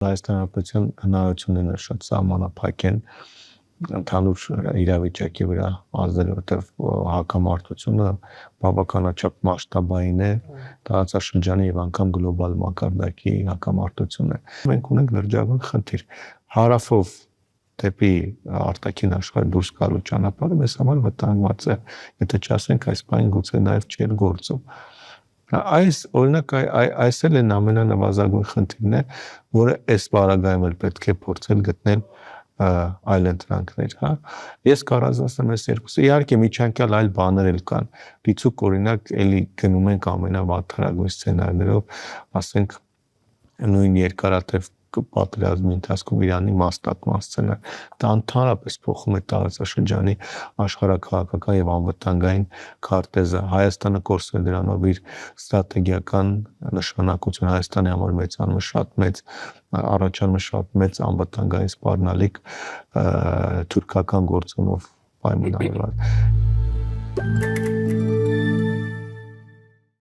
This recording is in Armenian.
Հայաստան Հանրապետության հնարավորությունները շատ սահմանափակ են ընդհանուր իրավիճակի վրա ազդել, որտեղ հակամարտությունը բավականաչափ մասշտաբային է, տարածաշրջանի եւ անգամ գլոբալ մակարդակի հակամարտություն է։ Մենք ունենք լրջագույն խնդիր հարավով դեպի արտաքին աշխարհ դուրս գալու ճանապարհը մեզ համար վտանգված է, եթե չասենք այս բանը գուցե նաեւ չէր գործում։ Այս օրինակ այս էլ են ամենանվազագույն խնդիրն է, որը այս բարագայում էլ պետք է փորձել գտնել այլ ընտրանքներ, հա։ Ես կառանձնացնեմ այս երկուսը։ Իհարկե միջանկյալ այլ բաներ էլ կան։ Լիցուկ օրինակ էլի գնում ենք ամենավատթարագույն սցենարներով, ասենք նույն երկարատև պատերազմի ընթացքում Իրանի մասնակցման սցենար։ Դա ընդհանրապես փոխում է տարածաշրջանի աշխարհաքաղաքական եւ անվտանգային քարտեզը։ Հայաստանը կորցրել դրանով իր ստրատեգիական նշանակություն, Հայաստանի համար մեծանում է շատ մեծ, առաջանում է շատ մեծ անվտանգային սպառնալիք թուրքական գործոնով պայմանավորված։